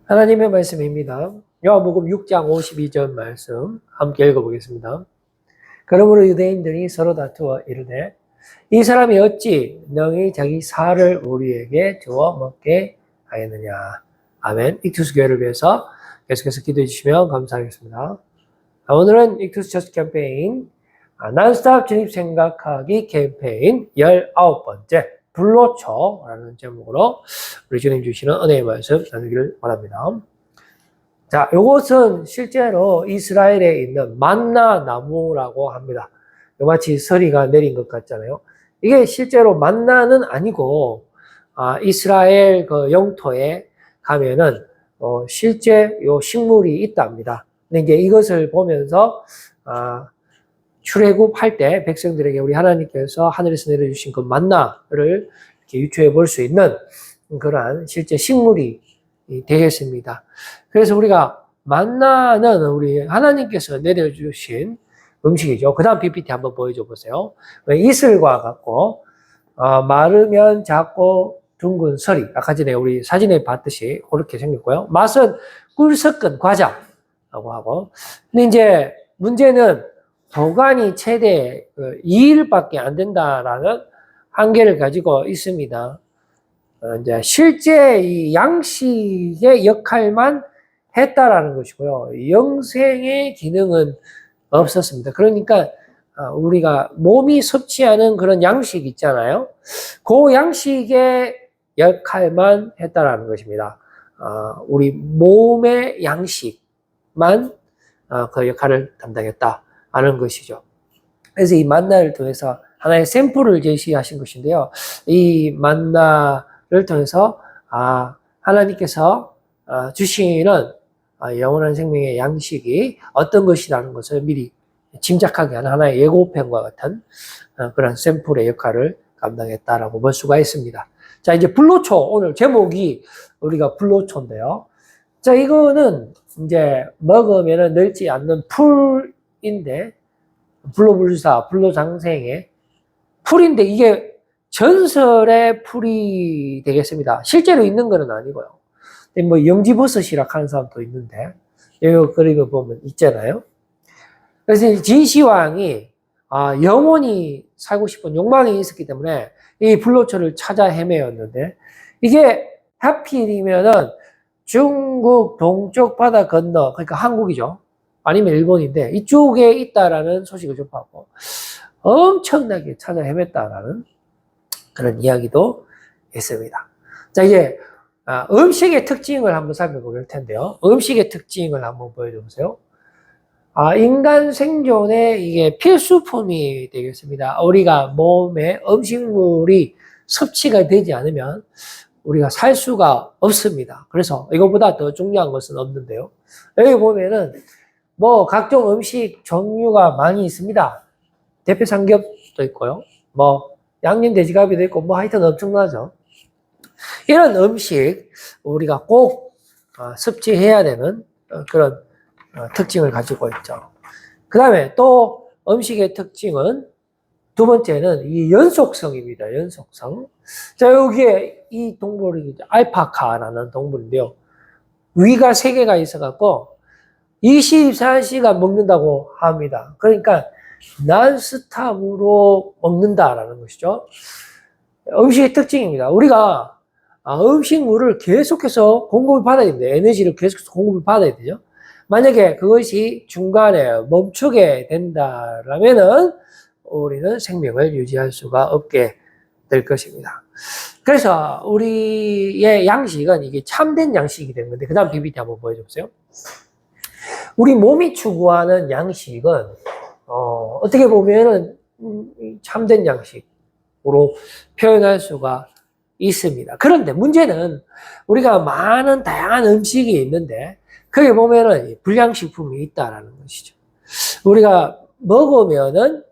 하나님의 말씀입니다. 요한복음 6장 52절 말씀 함께 읽어보겠습니다. 그러므로 유대인들이 서로 다투어 이르되 이 사람이 어찌 능히 자기 살을 우리에게 주어 먹게 하였느냐. 아멘. 익투스 교회를 위해서 계속해서 기도해 주시면 감사하겠습니다. 오늘은 익투스 처치 캠페인 난스톱 진입 생각하기 캠페인 19번째 불로초라는 제목으로 우리 주님 주시는 은혜의 말씀 나누기를 바랍니다. 자, 요것은 실제로 이스라엘에 있는 만나 나무라고 합니다. 마치 서리가 내린 것 같잖아요. 이게 실제로 만나는 아니고 이스라엘 그 영토에 가면은 실제 요 식물이 있답니다. 근데 이제 이것을 보면서 출애굽할 때 백성들에게 우리 하나님께서 하늘에서 내려주신 그 만나를 이렇게 유추해 볼 수 있는 그러한 실제 식물이 되겠습니다. 그래서 우리가 만나는 우리 하나님께서 내려주신 음식이죠. 그 다음 PPT 한번 보여줘 보세요. 이슬과 같고 마르면 작고 둥근 서리, 아까 전에 우리 사진에 봤듯이 그렇게 생겼고요. 맛은 꿀 섞은 과자라고 하고, 근데 이제 문제는 보관이 최대 2일밖에 안 된다라는 한계를 가지고 있습니다. 이제 실제 이 양식의 역할만 했다라는 것이고요. 영생의 기능은 없었습니다. 그러니까 우리가 몸이 섭취하는 그런 양식 있잖아요. 그 양식의 역할만 했다라는 것입니다. 우리 몸의 양식만 그 역할을 담당했다. 하는 것이죠. 그래서 이 만나를 통해서 하나의 샘플을 제시하신 것인데요. 이 만나를 통해서 하나님께서 주시는 영원한 생명의 양식이 어떤 것이라는 것을 미리 짐작하게 하는 하나의 예고편과 같은 그런 샘플의 역할을 감당했다라고 볼 수가 있습니다. 자, 이제 불로초, 오늘 제목이 우리가 불로초인데요. 자, 이거는 이제 먹으면 늙지 않는 풀인데, 불로불사, 불로장생의 풀인데 이게 전설의 풀이 되겠습니다. 실제로 있는 건 아니고요. 뭐 영지버섯이라 하는 사람도 있는데 여기 그림을 보면 있잖아요. 그래서 진시황이 영원히 살고 싶은 욕망이 있었기 때문에 이 불로초를 찾아 헤매었는데 이게 하필이면은 중국 동쪽 바다 건너, 그러니까 한국이죠. 아니면 일본인데 이쪽에 있다라는 소식을 접하고 엄청나게 찾아 헤맸다라는 그런 이야기도 있습니다. 자, 이제 음식의 특징을 한번 살펴볼 텐데요. 음식의 특징을 한번 보여줘 보세요. 인간 생존에 이게 필수품이 되겠습니다. 우리가 몸에 음식물이 섭취가 되지 않으면 우리가 살 수가 없습니다. 그래서 이것보다 더 중요한 것은 없는데요. 여기 보면은 뭐 각종 음식 종류가 많이 있습니다. 대표 삼겹도 있고요. 뭐 양념 돼지갈비도 있고 뭐 하여튼 엄청나죠. 이런 음식 우리가 꼭 섭취해야 되는 그런 특징을 가지고 있죠. 그 다음에 또 음식의 특징은 두 번째는 이 연속성입니다. 연속성. 자, 여기에 이 동물이 알파카라는 동물인데요. 위가 3개가 있어갖고 24시간 먹는다고 합니다. 그러니까 난스톱으로 먹는다라는 것이죠. 음식의 특징입니다. 우리가 음식물을 계속해서 공급을 받아야 됩니다. 에너지를 계속해서 공급을 받아야 되죠. 만약에 그것이 중간에 멈추게 된다라면은 우리는 생명을 유지할 수가 없게 될 것입니다. 그래서 우리의 양식은 이게 참된 양식이 되는 건데, 그 다음 PPT 한번 보여주세요. 우리 몸이 추구하는 양식은 어떻게 보면은 참된 양식으로 표현할 수가 있습니다. 그런데 문제는 우리가 많은 다양한 음식이 있는데 거기에 보면은 불량식품이 있다라는 것이죠. 우리가 먹으면은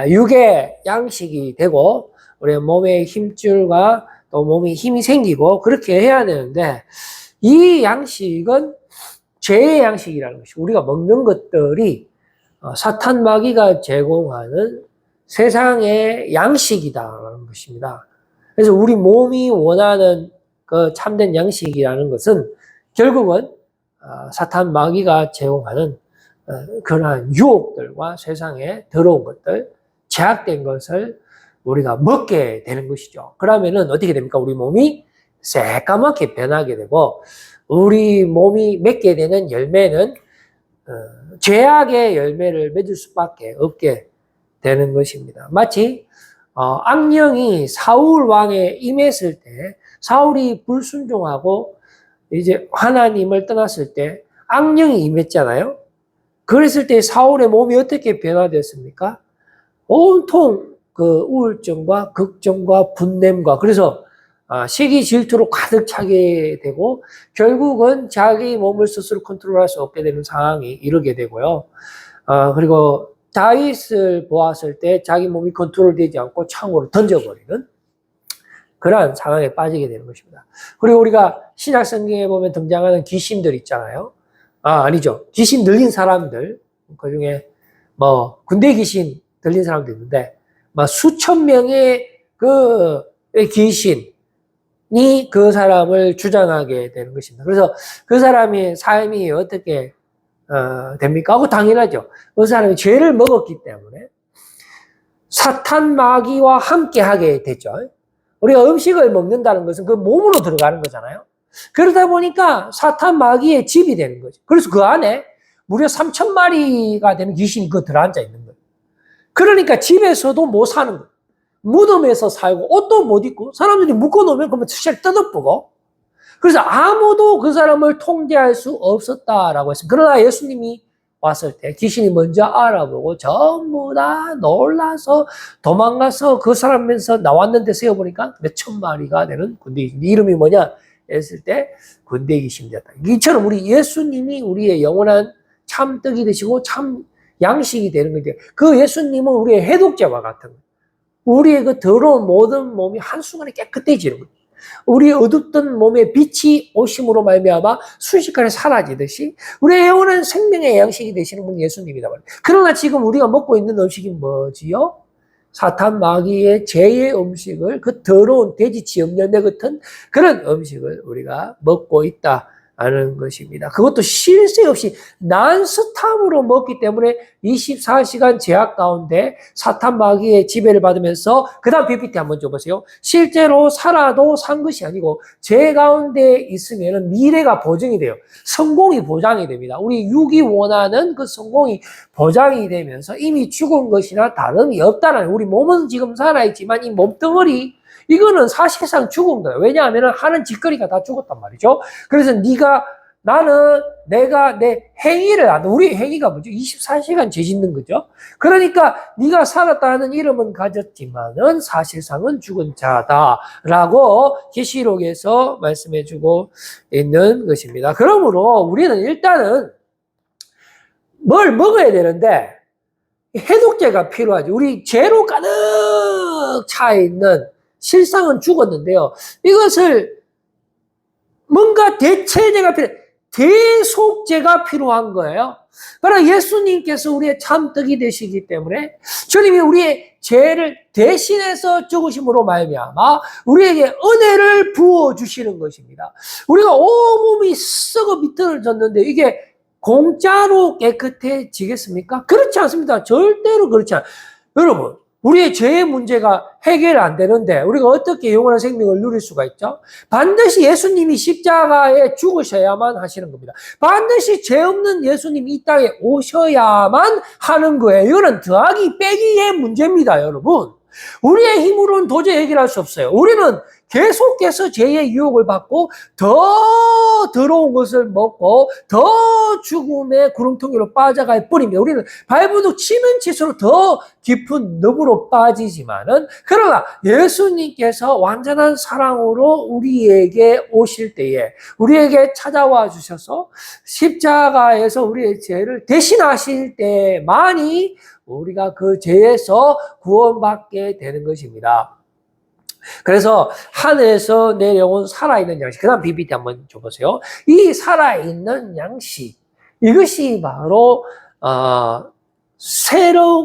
육의 양식이 되고 우리 몸의 힘줄과 또 몸에 힘이 생기고 그렇게 해야 되는데 이 양식은 죄의 양식이라는 것이 우리가 먹는 것들이 사탄 마귀가 제공하는 세상의 양식이다라는 것입니다. 그래서 우리 몸이 원하는 그 참된 양식이라는 것은 결국은 사탄 마귀가 제공하는 그러한 유혹들과 세상에 더러운 것들, 제약된 것을 우리가 먹게 되는 것이죠. 그러면은 어떻게 됩니까? 우리 몸이 새까맣게 변하게 되고, 우리 몸이 맺게 되는 열매는 죄악의 열매를 맺을 수밖에 없게 되는 것입니다. 마치 악령이 사울 왕에 임했을 때, 사울이 불순종하고 이제 하나님을 떠났을 때 악령이 임했잖아요. 그랬을 때 사울의 몸이 어떻게 변화됐습니까? 온통 그 우울증과 걱정과 분냄과, 그래서 시기 질투로 가득 차게 되고 결국은 자기 몸을 스스로 컨트롤할 수 없게 되는 상황이 이르게 되고요. 그리고 다윗을 보았을 때 자기 몸이 컨트롤되지 않고 창으로 던져버리는 그러한 상황에 빠지게 되는 것입니다. 그리고 우리가 신약 성경에 보면 등장하는 귀신들 있잖아요. 아니죠. 귀신 들린 사람들, 그 중에 뭐 군대 귀신 들린 사람도 있는데, 막 수천 명의 그 귀신이 그 사람을 주장하게 되는 것입니다. 그래서 그 사람의 삶이 어떻게 됩니까? 하고 당연하죠. 그 사람이 죄를 먹었기 때문에 사탄 마귀와 함께 하게 되죠. 우리가 음식을 먹는다는 것은 그 몸으로 들어가는 거잖아요. 그러다 보니까 사탄 마귀의 집이 되는 거죠. 그래서 그 안에 무려 3,000마리가 되는 귀신이 그 들어앉아 있는 거예요. 그러니까 집에서도 못 사는 거예요. 무덤에서 살고 옷도 못 입고, 사람들이 묶어놓으면 그러면 실 뜯어보고, 그래서 아무도 그 사람을 통제할 수 없었다라고 했습니다. 그러나 예수님이 왔을 때 귀신이 먼저 알아보고 전부 다 놀라서 도망가서 그 사람에서 나왔는데 세어보니까 몇천 마리가 되는 군대 귀신. 이름이 뭐냐 했을 때 군대 귀신이 됐다. 이처럼 우리 예수님이 우리의 영원한 참떡이 되시고 참 양식이 되는 건데, 그 예수님은 우리의 해독제와 같은 거예요. 우리의 그 더러운 모든 몸이 한순간에 깨끗해지는 거예요. 우리 어둡던 몸에 빛이 오심으로 말미암아 순식간에 사라지듯이 우리의 영원한 생명의 양식이 되시는 분이 예수님이다 말이에요. 그러나 지금 우리가 먹고 있는 음식이 뭐지요? 사탄 마귀의 죄의 음식을, 그 더러운 돼지 지역 열매 같은 그런 음식을 우리가 먹고 있다 하는 것입니다. 그것도 쉴 새 없이 난스탑으로 먹기 때문에 24시간 제약 가운데 사탄 마귀의 지배를 받으면서, 그 다음 PPT 한번 줘보세요. 실제로 살아도 산 것이 아니고 죄 가운데 있으면 미래가 보증이 돼요. 성공이 보장이 됩니다. 우리 육이 원하는 그 성공이 보장이 되면서 이미 죽은 것이나 다름이 없다는, 우리 몸은 지금 살아있지만 이 몸덩어리, 이거는 사실상 죽은 거예요. 왜냐하면 하는 짓거리가 다 죽었단 말이죠. 그래서 내가 내 행위를 안 해. 우리 행위가 뭐죠? 24시간 죄 짓는 거죠. 그러니까 네가 살았다는 이름은 가졌지만은 사실상은 죽은 자다라고 계시록에서 말씀해주고 있는 것입니다. 그러므로 우리는 일단은 뭘 먹어야 되는데 해독제가 필요하죠. 우리 죄로 가득 차 있는, 실상은 죽었는데요, 이것을 뭔가 대체제가 대속제가 필요한 거예요. 그러나 예수님께서 우리의 참떡이 되시기 때문에 주님이 우리의 죄를 대신해서 죽으심으로 말미암아 우리에게 은혜를 부어주시는 것입니다. 우리가 온몸이 썩어 비틀어졌는데 이게 공짜로 깨끗해지겠습니까? 그렇지 않습니다. 절대로 그렇지 않아요. 여러분, 우리의 죄의 문제가 해결 안 되는데 우리가 어떻게 영원한 생명을 누릴 수가 있죠? 반드시 예수님이 십자가에 죽으셔야만 하시는 겁니다. 반드시 죄 없는 예수님이 이 땅에 오셔야만 하는 거예요. 이거는 더하기 빼기의 문제입니다, 여러분. 우리의 힘으로는 도저히 해결할 수 없어요. 우리는 계속해서 죄의 유혹을 받고 더 더러운 것을 먹고 더 죽음의 구렁텅이로 빠져갈 뿐입니다. 우리는 발부둥 치면 칠수록 더 깊은 늪으로 빠지지만은, 그러나 예수님께서 완전한 사랑으로 우리에게 오실 때에, 우리에게 찾아와 주셔서 십자가에서 우리의 죄를 대신하실 때만이 우리가 그 죄에서 구원받게 되는 것입니다. 그래서 하늘에서 내려온 살아있는 양식, 그 다음 PPT 한번 줘보세요. 이 살아있는 양식, 이것이 바로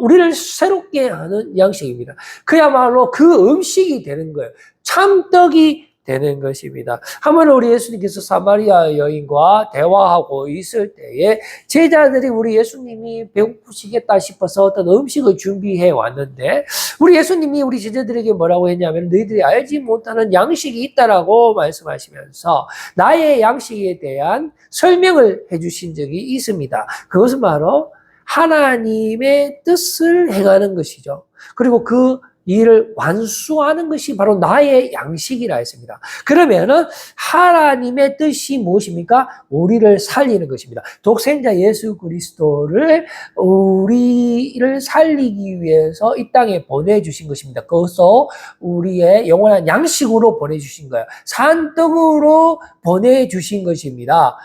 우리를 새롭게 하는 양식입니다. 그야말로 그 음식이 되는 거예요. 참떡이 되는 것입니다. 한번 우리 예수님께서 사마리아 여인과 대화하고 있을 때에 제자들이 우리 예수님이 배고프시겠다 싶어서 어떤 음식을 준비해 왔는데 우리 예수님이 우리 제자들에게 뭐라고 했냐면 너희들이 알지 못하는 양식이 있다라고 말씀하시면서 나의 양식에 대한 설명을 해주신 적이 있습니다. 그것은 바로 하나님의 뜻을 행하는 것이죠. 그리고 그 일을 완수하는 것이 바로 나의 양식이라 했습니다. 그러면은 하나님의 뜻이 무엇입니까? 우리를 살리는 것입니다. 독생자 예수 그리스도를 우리를 살리기 위해서 이 땅에 보내주신 것입니다. 그것도 우리의 영원한 양식으로 보내주신 거예요. 산떡으로 보내주신 것입니다.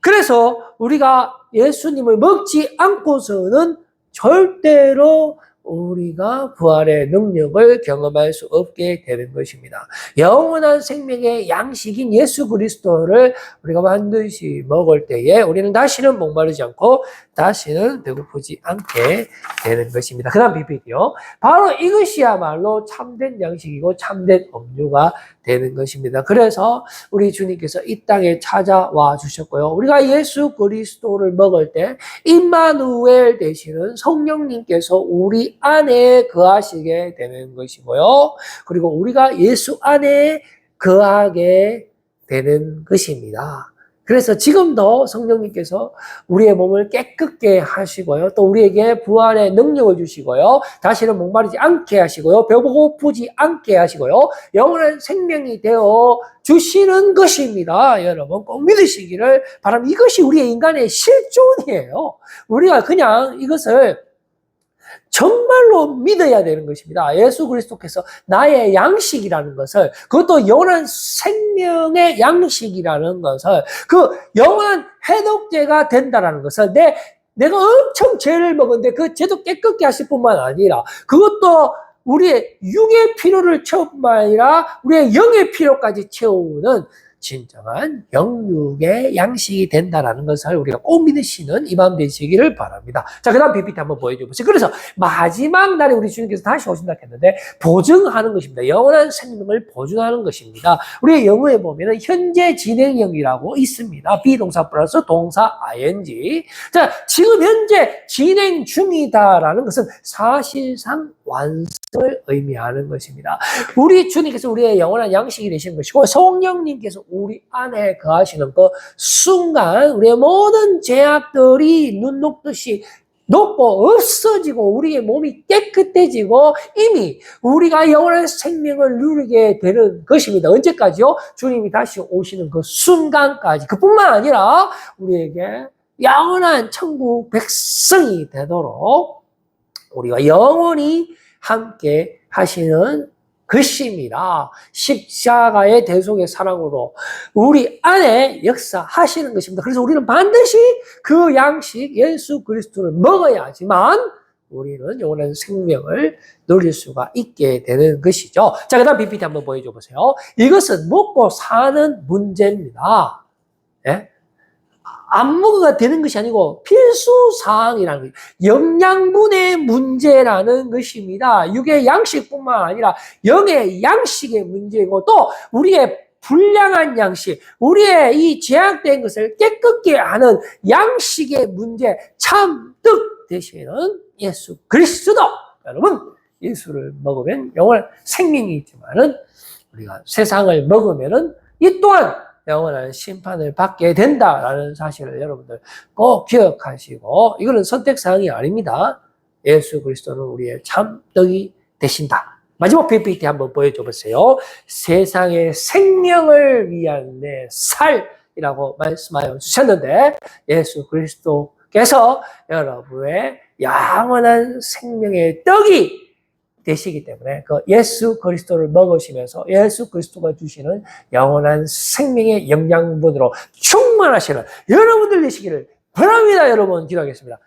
그래서 우리가 예수님을 먹지 않고서는 절대로 우리가 부활의 능력을 경험할 수 없게 되는 것입니다. 영원한 생명의 양식인 예수 그리스도를 우리가 반드시 먹을 때에 우리는 다시는 목마르지 않고 다시는 배고프지 않게 되는 것입니다. 그 다음 PPT요. 바로 이것이야말로 참된 양식이고 참된 음료가 되는 것입니다. 그래서 우리 주님께서 이 땅에 찾아와 주셨고요. 우리가 예수 그리스도를 먹을 때 임마누엘 되시는 성령님께서 우리 안에 거하시게 되는 것이고요. 그리고 우리가 예수 안에 거하게 되는 것입니다. 그래서 지금도 성령님께서 우리의 몸을 깨끗게 하시고요. 또 우리에게 부활의 능력을 주시고요. 다시는 목마르지 않게 하시고요. 배고프지 않게 하시고요. 영원한 생명이 되어 주시는 것입니다. 여러분 꼭 믿으시기를 바랍니다. 이것이 우리의 인간의 실존이에요. 우리가 그냥 이것을 정말로 믿어야 되는 것입니다. 예수 그리스도께서 나의 양식이라는 것을, 그것도 영원한 생명의 양식이라는 것을, 그 영원한 해독제가 된다는 것을, 내가 엄청 죄를 먹었는데 그 죄도 깨끗게 하실 뿐만 아니라 그것도 우리의 육의 필요를 채울 뿐만 아니라 우리의 영의 필요까지 채우는 진정한 영육의 양식이 된다는 것을 우리가 꼭 믿으시는 이 마음 되시기를 바랍니다. 자, 그 다음 PPT 한번 보여줘 보세요. 그래서 마지막 날에 우리 주님께서 다시 오신다 했는데 보증하는 것입니다. 영원한 생명을 보증하는 것입니다. 우리의 영어에 보면 현재 진행형이라고 있습니다. 비동사 플러스 동사 ing. 자, 지금 현재 진행 중이다라는 것은 사실상 완성을 의미하는 것입니다. 우리 주님께서 우리의 영원한 양식이 되시는 것이고 성령님께서 우리 안에 거하시는 그 순간 우리의 모든 죄악들이 눈 녹듯이 녹고 없어지고 우리의 몸이 깨끗해지고 이미 우리가 영원한 생명을 누리게 되는 것입니다. 언제까지요? 주님이 다시 오시는 그 순간까지. 그뿐만 아니라 우리에게 영원한 천국 백성이 되도록 우리가 영원히 함께 하시는 것입니다. 십자가의 대속의 사랑으로 우리 안에 역사하시는 것입니다. 그래서 우리는 반드시 그 양식 예수 그리스도를 먹어야지만 우리는 영원한 생명을 누릴 수가 있게 되는 것이죠. 자, 그 다음 PPT 한번 보여줘 보세요. 이것은 먹고 사는 문제입니다. 예? 안 먹어가 되는 것이 아니고 필수사항이라는 거예요. 영양분의 문제라는 것입니다. 육의 양식뿐만 아니라 영의 양식의 문제이고 또 우리의 불량한 양식, 우리의 이 제약된 것을 깨끗게 하는 양식의 문제, 참뜻 되시는 예수 그리스도. 여러분, 예수를 먹으면 영원한 생명이 있지만은 우리가 세상을 먹으면은 이 또한 영원한 심판을 받게 된다라는 사실을 여러분들 꼭 기억하시고, 이거는 선택사항이 아닙니다. 예수 그리스도는 우리의 참떡이 되신다. 마지막 PPT 한번 보여줘 보세요. 세상의 생명을 위한 내 살이라고 말씀하여 주셨는데 예수 그리스도께서 여러분의 영원한 생명의 떡이 되시기 때문에 그 예수 그리스도를 먹으시면서 예수 그리스도가 주시는 영원한 생명의 영양분으로 충만하시는 여러분들 되시기를 바랍니다. 여러분, 기도하겠습니다.